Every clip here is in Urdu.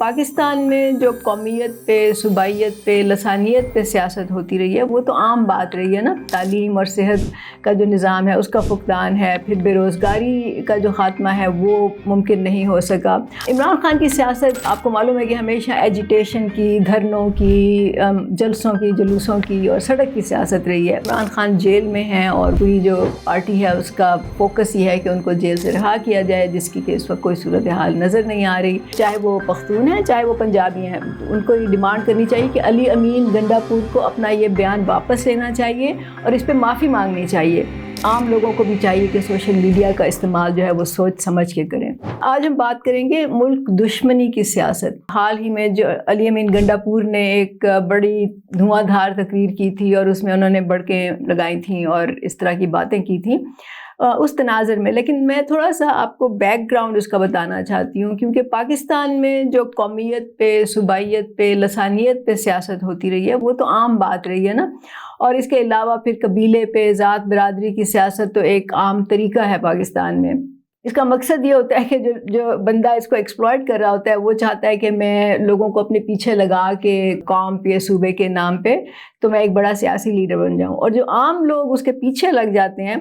پاکستان میں جو قومیت پہ، صوبائیت پہ، لسانیت پہ سیاست ہوتی رہی ہے وہ تو عام بات رہی ہے نا۔ تعلیم اور صحت کا جو نظام ہے اس کا فقدان ہے، پھر بے روزگاری کا جو خاتمہ ہے وہ ممکن نہیں ہو سکا۔ عمران خان کی سیاست آپ کو معلوم ہے کہ ہمیشہ ایجیٹیشن کی، دھرنوں کی، جلسوں کی، جلوسوں کی اور سڑک کی سیاست رہی ہے۔ عمران خان جیل میں ہیں اور پوری جو پارٹی ہے اس کا فوکس یہ ہے کہ ان کو جیل سے رہا کیا جائے، جس کی کہ اس وقت کوئی صورتحال نظر نہیں آ رہی، چاہے وہ پختون ہیں چاہے وہ پنجابی ہیں۔ ان کو یہ ڈیمانڈ کرنی چاہیے کہ علی امین گنڈا پور کو اپنا یہ بیان واپس لینا چاہیے اور اس پہ معافی مانگنی چاہیے۔ عام لوگوں کو بھی چاہیے کہ سوشل میڈیا کا استعمال جو ہے وہ سوچ سمجھ کے کریں۔ آج ہم بات کریں گے ملک دشمنی کی سیاست۔ حال ہی میں جو علی امین گنڈا پور نے ایک بڑی دھواں دھار تقریر کی تھی اور اس میں انہوں نے بڑکیں لگائی تھیں اور اس طرح کی باتیں کی تھیں اس تناظر میں، لیکن میں تھوڑا سا آپ کو بیک گراؤنڈ اس کا بتانا چاہتی ہوں، کیونکہ پاکستان میں جو قومیت پہ، صوبائیت پہ، لسانیت پہ سیاست ہوتی رہی ہے وہ تو عام بات رہی ہے نا، اور اس کے علاوہ پھر قبیلے پہ، ذات برادری کی سیاست تو ایک عام طریقہ ہے پاکستان میں۔ اس کا مقصد یہ ہوتا ہے کہ جو بندہ اس کو ایکسپلائٹ کر رہا ہوتا ہے وہ چاہتا ہے کہ میں لوگوں کو اپنے پیچھے لگا کے قوم پہ، صوبے کے نام پہ تو میں ایک بڑا سیاسی لیڈر بن جاؤں، اور جو عام لوگ اس کے پیچھے لگ جاتے ہیں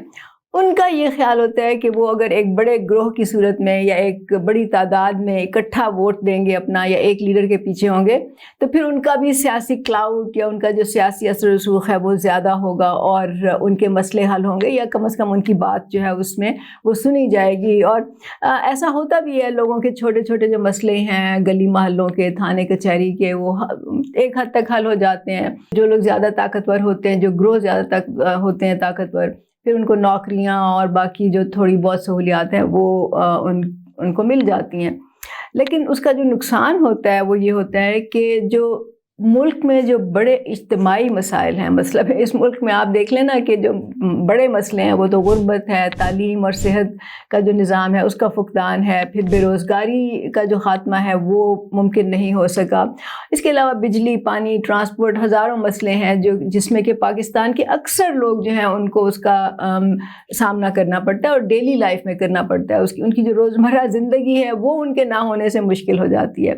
ان کا یہ خیال ہوتا ہے کہ وہ اگر ایک بڑے گروہ کی صورت میں یا ایک بڑی تعداد میں اکٹھا ووٹ دیں گے اپنا یا ایک لیڈر کے پیچھے ہوں گے تو پھر ان کا بھی سیاسی کلاؤڈ یا ان کا جو سیاسی اثر و رسوخ ہے وہ زیادہ ہوگا اور ان کے مسئلے حل ہوں گے، یا کم از کم ان کی بات جو ہے اس میں وہ سنی جائے گی۔ اور ایسا ہوتا بھی ہے، لوگوں کے چھوٹے چھوٹے جو مسئلے ہیں گلی محلوں کے، تھانے کچہری کے، وہ ایک حد تک حل ہو جاتے ہیں۔ جو لوگ زیادہ طاقتور ہوتے ہیں، جو گروہ زیادہ ہوتے ہیں طاقتور، پھر ان کو نوکریاں اور باقی جو تھوڑی بہت سہولیات ہیں وہ ان کو مل جاتی ہیں۔ لیکن اس کا جو نقصان ہوتا ہے وہ یہ ہوتا ہے کہ جو ملک میں جو بڑے اجتماعی مسائل ہیں، مطلب اس ملک میں آپ دیکھ لینا کہ جو بڑے مسئلے ہیں وہ تو غربت ہے، تعلیم اور صحت کا جو نظام ہے اس کا فقدان ہے، پھر بے روزگاری کا جو خاتمہ ہے وہ ممکن نہیں ہو سکا۔ اس کے علاوہ بجلی، پانی، ٹرانسپورٹ، ہزاروں مسئلے ہیں جس میں کہ پاکستان کے اکثر لوگ جو ہیں ان کو اس کا سامنا کرنا پڑتا ہے اور ڈیلی لائف میں کرنا پڑتا ہے۔ ان کی جو روزمرہ زندگی ہے وہ ان کے نہ ہونے سے مشکل ہو جاتی ہے۔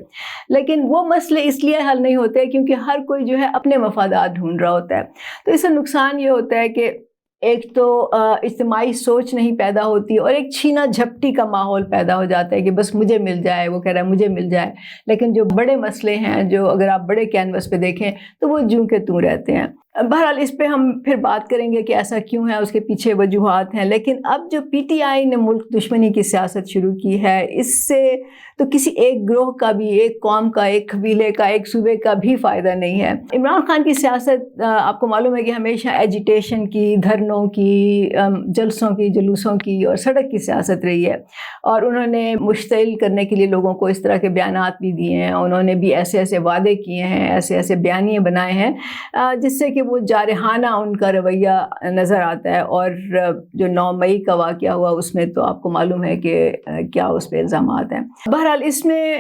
لیکن وہ مسئلے اس لیے حل نہیں ہوتے کیونکہ ہر کوئی جو ہے اپنے مفادات ڈھونڈ رہا ہوتا ہے۔ تو اس سے نقصان یہ ہوتا ہے کہ ایک تو اجتماعی سوچ نہیں پیدا ہوتی اور ایک چھینا جھپٹی کا ماحول پیدا ہو جاتا ہے کہ بس مجھے مل جائے، وہ کہہ رہا ہے مجھے مل جائے۔ لیکن جو بڑے مسئلے ہیں، جو اگر آپ بڑے کینوس پہ دیکھیں تو وہ جوں کے توں رہتے ہیں۔ بہرحال اس پہ ہم پھر بات کریں گے کہ ایسا کیوں ہے، اس کے پیچھے وجوہات ہیں۔ لیکن اب جو پی ٹی آئی نے ملک دشمنی کی سیاست شروع کی ہے، اس سے تو کسی ایک گروہ کا بھی، ایک قوم کا، ایک قبیلے کا، ایک صوبے کا بھی فائدہ نہیں ہے۔ عمران خان کی سیاست آپ کو معلوم ہے کہ ہمیشہ ایجیٹیشن کی، دھرنوں کی، جلسوں کی، جلوسوں کی اور سڑک کی سیاست رہی ہے، اور انہوں نے مشتعل کرنے کے لیے لوگوں کو اس طرح کے بیانات بھی دیے ہیں، انہوں نے بھی ایسے ایسے وعدے کیے ہیں، ایسے ایسے بیانیے بنائے ہیں جس سے کہ وہ جارحانہ ان کا رویہ نظر آتا ہے۔ اور جو 9 مئی کا واقعہ ہوا اس میں تو آپ کو معلوم ہے کہ کیا اس پہ الزامات ہیں۔ بہرحال اس میں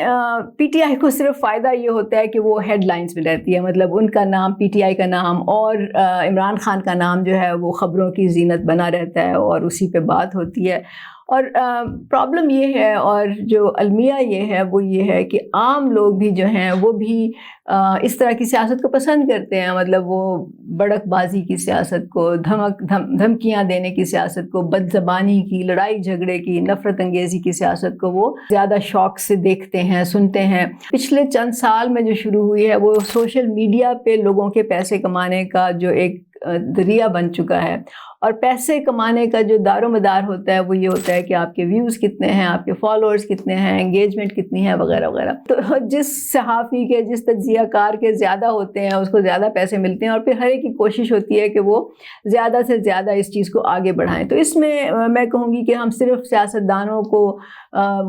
پی ٹی آئی کو صرف فائدہ یہ ہوتا ہے کہ وہ ہیڈ لائنز میں رہتی ہے، مطلب ان کا نام، پی ٹی آئی کا نام اور عمران خان کا نام جو ہے وہ خبروں کی زینت بنا رہتا ہے اور اسی پہ بات ہوتی ہے۔ اور پرابلم یہ ہے، اور جو المیہ یہ ہے وہ یہ ہے کہ عام لوگ بھی جو ہیں وہ بھی اس طرح کی سیاست کو پسند کرتے ہیں، مطلب وہ بڑک بازی کی سیاست کو، دھمکیاں دینے کی سیاست کو، بد زبانی کی، لڑائی جھگڑے کی، نفرت انگیزی کی سیاست کو وہ زیادہ شوق سے دیکھتے ہیں، سنتے ہیں۔ پچھلے چند سال میں جو شروع ہوئی ہے وہ سوشل میڈیا پہ لوگوں کے پیسے کمانے کا جو ایک ذریعہ بن چکا ہے، اور پیسے کمانے کا جو دار و مدار ہوتا ہے وہ یہ ہوتا ہے کہ آپ کے ویوز کتنے ہیں، آپ کے فالوورز کتنے ہیں، انگیجمنٹ کتنی ہے، وغیرہ وغیرہ۔ تو جس صحافی کے، جس تجزیہ کار کے زیادہ ہوتے ہیں اس کو زیادہ پیسے ملتے ہیں، اور پھر ہر ایک کی کوشش ہوتی ہے کہ وہ زیادہ سے زیادہ اس چیز کو آگے بڑھائیں۔ تو اس میں میں کہوں گی کہ ہم صرف سیاستدانوں کو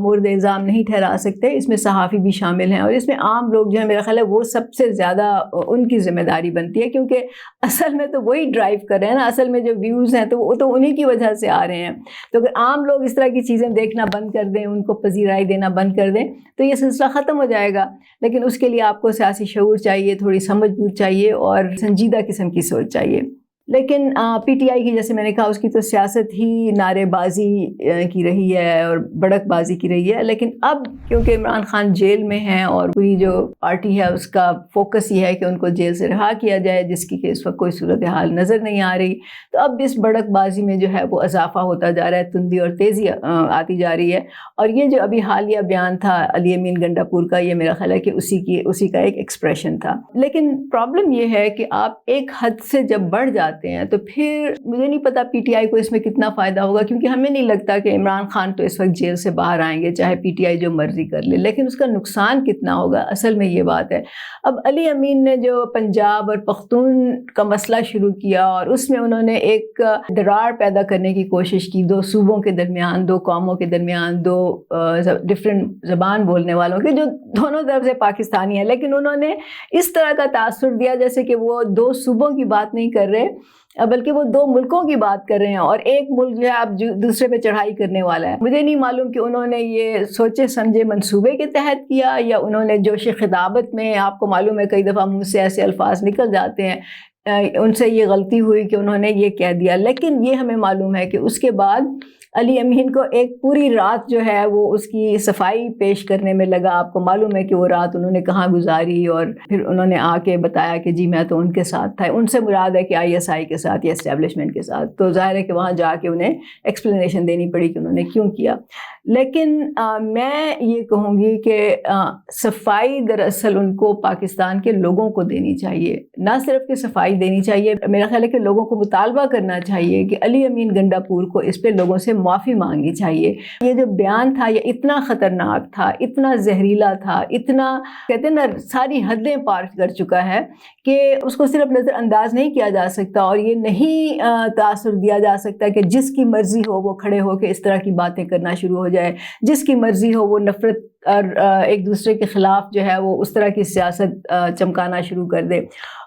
مورد الزام نہیں ٹھہرا سکتے، اس میں صحافی بھی شامل ہیں، اور اس میں عام لوگ جو ہے میرا خیال ہے وہ سب سے زیادہ ان کی ذمہ داری بنتی ہے، کیونکہ اصل میں تو وہی ڈرائیو کر رہے ہیں نا، اصل میں جو ویوز ہیں تو وہ تو انہی کی وجہ سے آ رہے ہیں۔ تو اگر عام لوگ اس طرح کی چیزیں دیکھنا بند کر دیں، ان کو پذیرائی دینا بند کر دیں تو یہ سلسلہ ختم ہو جائے گا۔ لیکن اس کے لیے آپ کو سیاسی شعور چاہیے، تھوڑی سمجھ بوجھ چاہیے اور سنجیدہ قسم کی سوچ چاہیے۔ لیکن پی ٹی آئی کی جیسے میں نے کہا اس کی تو سیاست ہی نعرے بازی کی رہی ہے اور بڑک بازی کی رہی ہے. لیکن اب کیونکہ عمران خان جیل میں ہیں اور پوری جو پارٹی ہے اس کا فوکس یہ ہے کہ ان کو جیل سے رہا کیا جائے، جس کی کہ اس وقت کوئی صورتحال نظر نہیں آ رہی، تو اب اس بڑک بازی میں جو ہے وہ اضافہ ہوتا جا رہا ہے، تندی اور تیزی آتی جا رہی ہے. اور یہ جو ابھی حالیہ بیان تھا علی امین گنڈا پور کا، یہ میرا خیال ہے کہ اسی کا ایک ایکسپریشن تھا. لیکن پرابلم یہ ہے کہ آپ ایک حد سے جب بڑھ جاتے ہیں تو پھر مجھے نہیں پتا پی ٹی آئی کو اس میں کتنا فائدہ ہوگا، کیونکہ ہمیں نہیں لگتا کہ عمران خان تو اس وقت جیل سے باہر آئیں گے چاہے پی ٹی آئی جو مرضی کر لے، لیکن اس کا نقصان کتنا ہوگا اصل میں یہ بات ہے. اب علی امین نے جو پنجاب اور پختون کا مسئلہ شروع کیا اور اس میں انہوں نے ایک دراڑ پیدا کرنے کی کوشش کی، دو صوبوں کے درمیان، دو قوموں کے درمیان، دو ڈفرینٹ زبان بولنے والوں کے جو دونوں طرف سے پاکستانی ہیں، لیکن انہوں نے اس طرح کا تاثر دیا جیسے کہ وہ دو صوبوں کی بات نہیں کر رہے بلکہ وہ دو ملکوں کی بات کر رہے ہیں، اور ایک ملک جو ہے اب دوسرے پہ چڑھائی کرنے والا ہے. مجھے نہیں معلوم کہ انہوں نے یہ سوچے سمجھے منصوبے کے تحت کیا یا انہوں نے جوش خطابت میں، آپ کو معلوم ہے کئی دفعہ منہ سے ایسے الفاظ نکل جاتے ہیں، ان سے یہ غلطی ہوئی کہ انہوں نے یہ کہہ دیا. لیکن یہ ہمیں معلوم ہے کہ اس کے بعد علی امین کو ایک پوری رات جو ہے وہ اس کی صفائی پیش کرنے میں لگا. آپ کو معلوم ہے کہ وہ رات انہوں نے کہاں گزاری، اور پھر انہوں نے آ کے بتایا کہ جی میں تو ان کے ساتھ تھا. ان سے مراد ہے کہ آئی ایس آئی کے ساتھ یا اسٹیبلشمنٹ کے ساتھ. تو ظاہر ہے کہ وہاں جا کے انہیں ایکسپلینیشن دینی پڑی کہ انہوں نے کیوں کیا. لیکن میں یہ کہوں گی کہ صفائی دراصل ان کو پاکستان کے لوگوں کو دینی چاہیے، نہ صرف کہ صفائی دینی چاہیے، میرا خیال ہے کہ لوگوں کو مطالبہ کرنا چاہیے کہ علی امین گنڈا پور کو اس پہ لوگوں سے معافی مانگنی چاہیے. یہ جو بیان تھا یہ اتنا خطرناک تھا، اتنا زہریلا تھا، اتنا کہتے ہیں نا ساری حدیں پار کر چکا ہے کہ اس کو صرف نظر انداز نہیں کیا جا سکتا، اور یہ نہیں تاثر دیا جا سکتا کہ جس کی مرضی ہو وہ کھڑے ہو کے اس طرح کی باتیں کرنا شروع ہو جائے، جس کی مرضی ہو وہ نفرت اور ایک دوسرے کے خلاف جو ہے وہ اس طرح کی سیاست چمکانا شروع کر دے.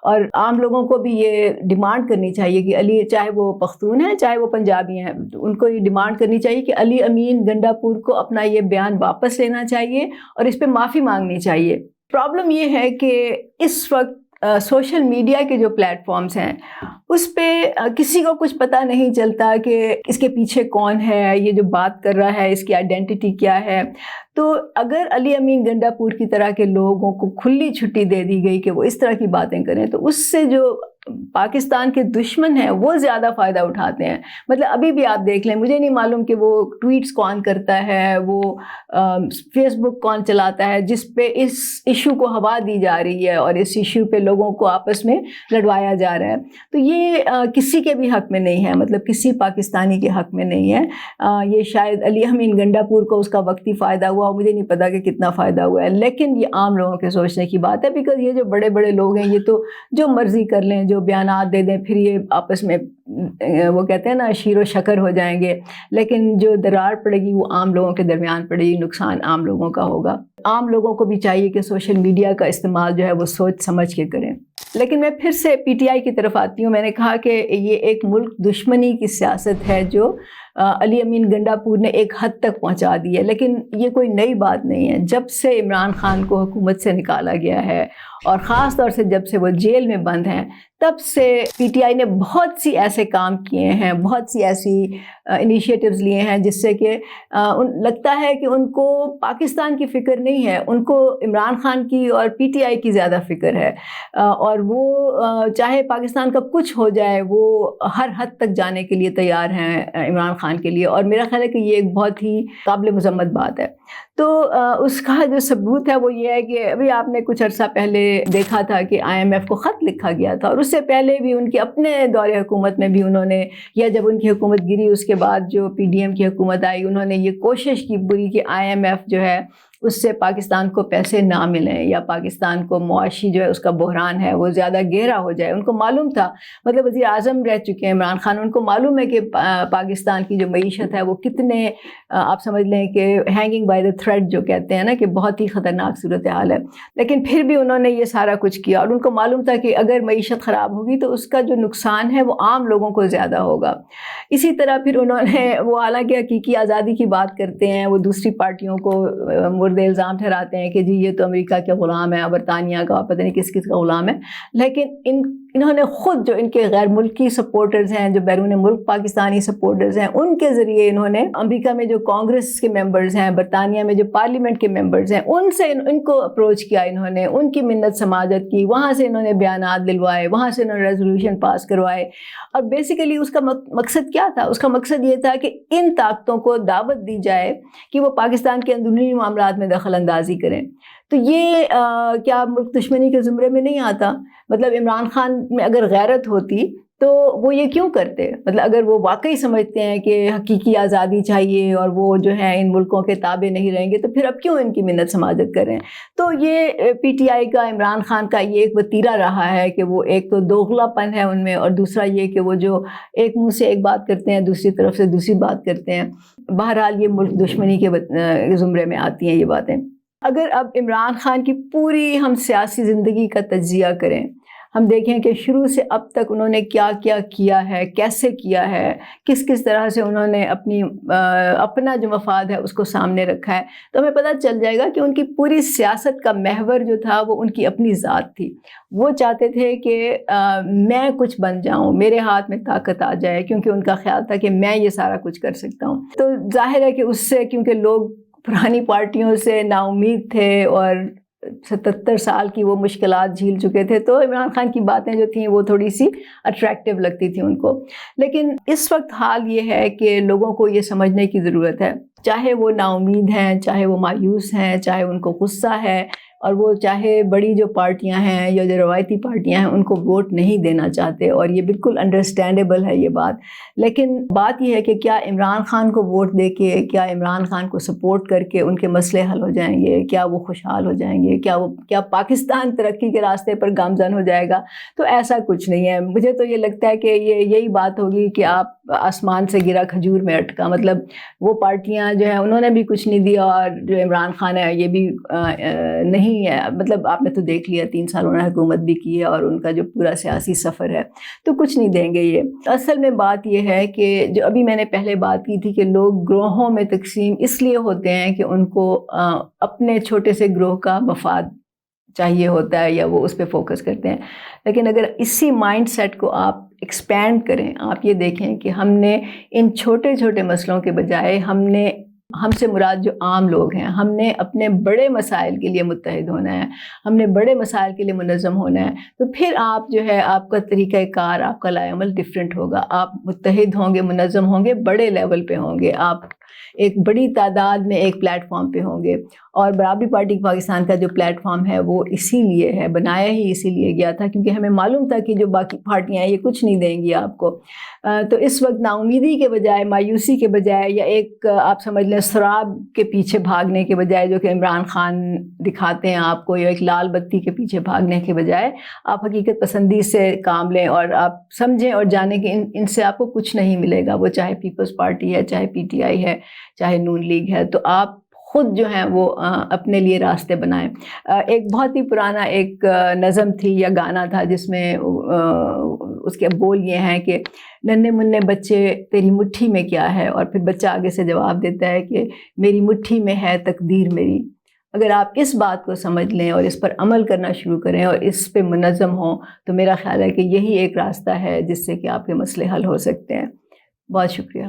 اور عام لوگوں کو بھی یہ ڈیمانڈ کرنی چاہیے کہ علی، چاہے وہ پختون ہیں چاہے وہ پنجابی ہیں، ان کو یہ ڈیمانڈ کرنی چاہیے کہ علی امین گنڈا پور کو اپنا یہ بیان واپس لینا چاہیے اور اس پہ معافی مانگنی چاہیے. پرابلم یہ ہے کہ اس وقت سوشل میڈیا کے جو پلیٹ فارمز ہیں اس پہ کسی کو کچھ پتہ نہیں چلتا کہ اس کے پیچھے کون ہے، یہ جو بات کر رہا ہے اس کی آئیڈینٹی کیا ہے. تو اگر علی امین گنڈا پور کی طرح کے لوگوں کو کھلی چھٹی دے دی گئی کہ وہ اس طرح کی باتیں کریں تو اس سے جو پاکستان کے دشمن ہیں وہ زیادہ فائدہ اٹھاتے ہیں. مطلب ابھی بھی آپ دیکھ لیں، مجھے نہیں معلوم کہ وہ ٹویٹس کون کرتا ہے، وہ فیس بک کون چلاتا ہے جس پہ اس ایشو کو ہوا دی جا رہی ہے اور اس ایشو پہ لوگوں کو آپس میں لڑوایا جا رہا ہے. تو یہ کسی کے بھی حق میں نہیں ہے، مطلب کسی پاکستانی کے حق میں نہیں ہے. یہ شاید علی امین گنڈا پور کو اس کا وقتی فائدہ ہوا، مجھے نہیں پتا کہ کتنا فائدہ ہوا ہے، لیکن یہ عام لوگوں کے سوچنے کی بات ہے. بیکاز یہ جو بڑے بڑے لوگ ہیں یہ تو جو مرضی کر لیں، جو بیانات دے دیں، پھر یہ آپس میں وہ کہتے ہیں نا شیر و شکر ہو جائیں گے. لیکن جو دراڑ پڑے گی وہ عام لوگوں کے درمیان پڑے گی، نقصان عام لوگوں کا ہوگا. عام لوگوں کو بھی چاہیے کہ سوشل میڈیا کا استعمال جو ہے وہ سوچ سمجھ کے کریں. لیکن میں پھر سے پی ٹی آئی کی طرف آتی ہوں. میں نے کہا کہ یہ ایک ملک دشمنی کی سیاست ہے جو علی امین گنڈا پور نے ایک حد تک پہنچا دی ہے، لیکن یہ کوئی نئی بات نہیں ہے. جب سے عمران خان کو حکومت سے نکالا گیا ہے اور خاص طور سے جب سے وہ جیل میں بند ہیں، تب سے پی ٹی آئی نے بہت سی ایسے کام کیے ہیں، بہت سی ایسی انیشیٹوز لیے ہیں جس سے کہ لگتا ہے کہ ان کو پاکستان کی فکر نہیں ہے، ان کو عمران خان کی اور پی ٹی آئی کی زیادہ فکر ہے. اور وہ چاہے پاکستان کا کچھ ہو جائے وہ ہر حد تک جانے کے لیے تیار ہیں عمران خان کے لیے. اور میرا خیال ہے کہ یہ ایک بہت ہی قابل مذمت بات ہے. تو اس کا جو ثبوت ہے وہ یہ ہے کہ ابھی آپ نے کچھ عرصہ پہلے دیکھا تھا کہ آئی ایم ایف کو خط لکھا گیا تھا، اور اس سے پہلے بھی ان کے اپنے دور حکومت میں بھی انہوں نے، یا جب ان کی حکومت گری اس کے بعد جو پی ڈی ایم کی حکومت آئی، انہوں نے یہ کوشش کی پوری کہ آئی ایم ایف جو ہے اس سے پاکستان کو پیسے نہ ملیں یا پاکستان کو معاشی جو ہے اس کا بحران ہے وہ زیادہ گہرا ہو جائے. ان کو معلوم تھا، مطلب وزیر اعظم رہ چکے ہیں عمران خان، ان کو معلوم ہے کہ پاکستان کی جو معیشت ہے وہ کتنے آپ سمجھ لیں کہ ہینگنگ بائی دا تھریڈ جو کہتے ہیں نا کہ بہت ہی خطرناک صورتحال ہے. لیکن پھر بھی انہوں نے یہ سارا کچھ کیا، اور ان کو معلوم تھا کہ اگر معیشت خراب ہوگی تو اس کا جو نقصان ہے وہ عام لوگوں کو زیادہ ہوگا. اسی طرح پھر انہوں نے وہ حالانکہ حقیقی آزادی کی بات کرتے ہیں، وہ دوسری پارٹیوں کو مورد الزام ٹھہراتے ہیں کہ جی یہ تو امریکہ کے غلام ہے، برطانیہ کا، پتہ نہیں کس کس کا غلام ہے. لیکن انہوں نے خود جو ان کے غیر ملکی سپورٹرز ہیں، جو بیرون ملک پاکستانی سپورٹرز ہیں، ان کے ذریعے انہوں نے امریکہ میں جو کانگریس کے ممبرز ہیں، برطانیہ میں جو پارلیمنٹ کے ممبرز ہیں، ان سے ان کو اپروچ کیا، انہوں نے ان کی منت سماجت کی، وہاں سے انہوں نے بیانات دلوائے، وہاں سے انہوں نے ریزولوشن پاس کروائے. اور بیسیکلی اس کا مقصد کیا تھا؟ اس کا مقصد یہ تھا کہ ان طاقتوں کو دعوت دی جائے کہ وہ پاکستان کے اندرونی معاملات میں دخل اندازی کریں. تو یہ کیا ملک دشمنی کے زمرے میں نہیں آتا؟ مطلب عمران خان میں اگر غیرت ہوتی تو وہ یہ کیوں کرتے؟ مطلب اگر وہ واقعی سمجھتے ہیں کہ حقیقی آزادی چاہیے اور وہ جو ہے ان ملکوں کے تابع نہیں رہیں گے تو پھر اب کیوں ان کی منت سماجت کریں؟ تو یہ پی ٹی آئی کا، عمران خان کا یہ ایک وتیرہ رہا ہے کہ وہ ایک تو دوغلا پن ہے ان میں، اور دوسرا یہ کہ وہ جو ایک منہ سے ایک بات کرتے ہیں دوسری طرف سے دوسری بات کرتے ہیں. بہرحال یہ ملک دشمنی کے زمرے میں آتی ہیں یہ باتیں. اگر اب عمران خان کی پوری ہم سیاسی زندگی کا تجزیہ کریں، ہم دیکھیں کہ شروع سے اب تک انہوں نے کیا کیا ہے، کیسے کیا ہے، کس طرح سے انہوں نے اپنا جو مفاد ہے اس کو سامنے رکھا ہے، تو ہمیں پتہ چل جائے گا کہ ان کی پوری سیاست کا محور جو تھا وہ ان کی اپنی ذات تھی. وہ چاہتے تھے کہ میں کچھ بن جاؤں، میرے ہاتھ میں طاقت آ جائے، کیونکہ ان کا خیال تھا کہ میں یہ سارا کچھ کر سکتا ہوں. تو ظاہر ہے کہ اس سے کیونکہ لوگ پرانی پارٹیوں سے نا امید تھے اور 77 سال کی وہ مشکلات جھیل چکے تھے، تو عمران خان کی باتیں جو تھیں وہ تھوڑی سی اٹریکٹیو لگتی تھیں ان کو. لیکن اس وقت حال یہ ہے کہ لوگوں کو یہ سمجھنے کی ضرورت ہے، چاہے وہ نا امید ہیں، چاہے وہ مایوس ہیں، چاہے ان کو غصہ ہے، اور وہ چاہے بڑی جو پارٹیاں ہیں یا جو روایتی پارٹیاں ہیں ان کو ووٹ نہیں دینا چاہتے، اور یہ بالکل انڈرسٹینڈیبل ہے یہ بات. لیکن بات یہ ہے کہ کیا عمران خان کو ووٹ دے کے، کیا عمران خان کو سپورٹ کر کے ان کے مسئلے حل ہو جائیں گے؟ کیا وہ خوشحال ہو جائیں گے؟ کیا پاکستان ترقی کے راستے پر گامزن ہو جائے گا؟ تو ایسا کچھ نہیں ہے. مجھے تو یہ لگتا ہے کہ یہی بات ہوگی کہ آپ آسمان سے گرا کھجور میں اٹکا. مطلب وہ پارٹیاں جو ہیں انہوں نے بھی کچھ نہیں دیا، اور جو عمران خان ہے یہ بھی نہیں ہے. مطلب آپ نے تو دیکھ لیا 3 سال انہوں نے حکومت بھی کی ہے، اور ان کا جو پورا سیاسی سفر ہے تو کچھ نہیں دیں گے یہ. اصل میں بات یہ ہے کہ جو ابھی میں نے پہلے بات کی تھی کہ لوگ گروہوں میں تقسیم اس لیے ہوتے ہیں کہ ان کو اپنے چھوٹے سے گروہ کا مفاد چاہیے ہوتا ہے یا وہ اس پہ فوکس کرتے ہیں. لیکن اگر اسی مائنڈ سیٹ کو آپ ایکسپینڈ کریں، آپ یہ دیکھیں کہ ہم نے ان چھوٹے چھوٹے مسئلوں کے بجائے ہم سے مراد جو عام لوگ ہیں، ہم نے اپنے بڑے مسائل کے لیے متحد ہونا ہے، ہم نے بڑے مسائل کے لیے منظم ہونا ہے. تو پھر آپ جو ہے آپ کا طریقہ کار، آپ کا لائے عمل ڈیفرنٹ ہوگا. آپ متحد ہوں گے، منظم ہوں گے، بڑے لیول پہ ہوں گے، آپ ایک بڑی تعداد میں ایک پلیٹ فارم پہ ہوں گے. اور برابری پارٹی پاکستان کا جو پلیٹ فارم ہے وہ اسی لیے ہے، بنایا ہی اسی لیے گیا تھا کیونکہ ہمیں معلوم تھا کہ جو باقی پارٹیاں ہیں یہ کچھ نہیں دیں گی آپ کو. تو اس وقت نا امیدی کے بجائے، مایوسی کے بجائے، یا ایک آپ سمجھ لیں سراب کے پیچھے بھاگنے کے بجائے جو کہ عمران خان دکھاتے ہیں آپ کو، یا ایک لال بتی کے پیچھے بھاگنے کے بجائے آپ حقیقت پسندی سے کام لیں اور آپ سمجھیں اور جانیں کہ ان سے آپ کو کچھ نہیں ملے گا. وہ چاہے پیپلز پارٹی ہے، چاہے پی ٹی آئی ہے، چاہے نون لیگ ہے. تو آپ خود جو ہیں وہ اپنے لیے راستے بنائیں. ایک بہت ہی پرانا ایک نظم تھی یا گانا تھا جس میں اس کے بول یہ ہیں کہ ننھے منھے بچے تیری مٹھی میں کیا ہے، اور پھر بچہ آگے سے جواب دیتا ہے کہ میری مٹھی میں ہے تقدیر میری. اگر آپ اس بات کو سمجھ لیں اور اس پر عمل کرنا شروع کریں اور اس پہ منظم ہوں تو میرا خیال ہے کہ یہی ایک راستہ ہے جس سے کہ آپ کے مسئلے حل ہو سکتے ہیں. بہت شکریہ.